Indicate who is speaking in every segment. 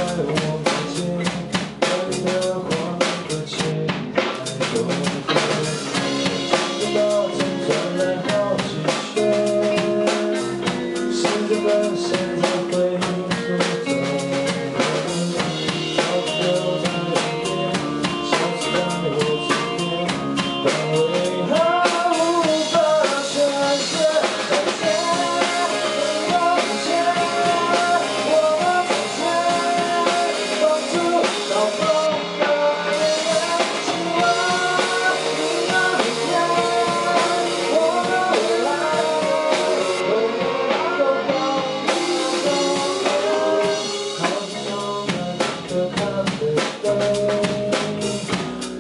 Speaker 1: 我房间，美丽的画面搁浅在昨天，早就转了好几圈，时间跟随着回忆出走，早就丢在一边，消失在我枕边，但为何无法宣泄？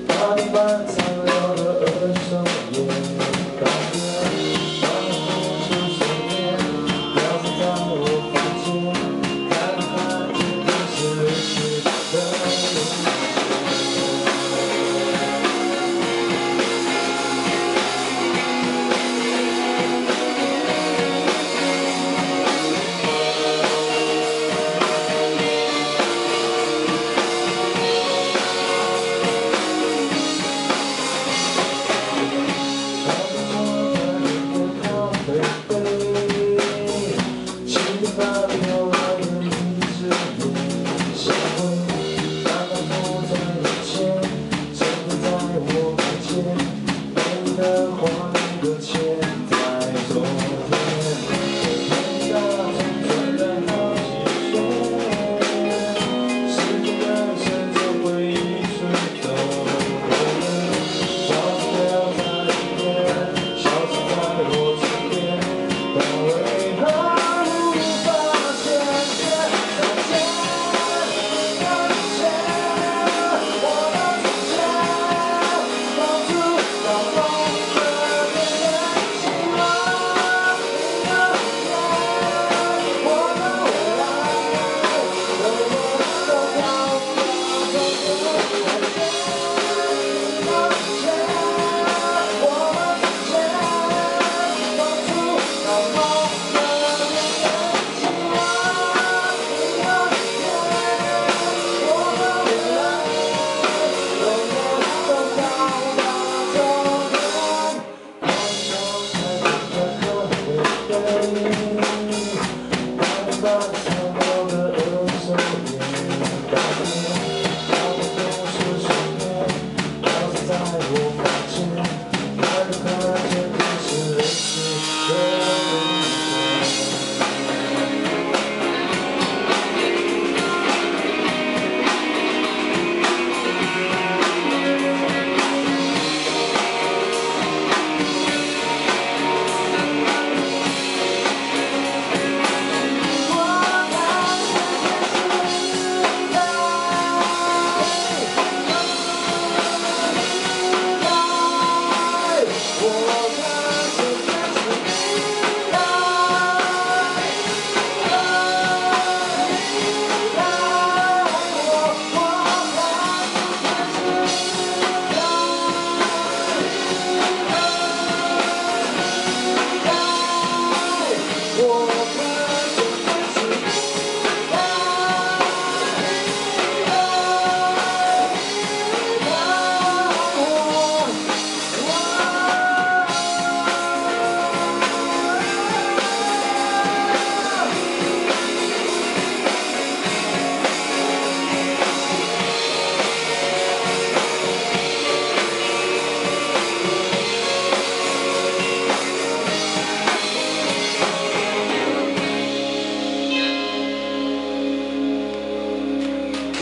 Speaker 1: 八点半残留的二手烟，慢慢浮出水面，飘散在我房间，抬头看见天使离去的路线。 七点半飘来的一支烟，香味慢慢浮在眼前，沉澱在我眉间，美丽的画面搁浅在昨天，客厅的大钟转了好几圈，时间跟随着回忆出走，早就丢在一边，消失在我枕边，但为何？ 慢慢残留的二手烟，早就浮出水面，飘散在我房间，抬头看见天使离去的路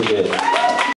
Speaker 1: 谢谢。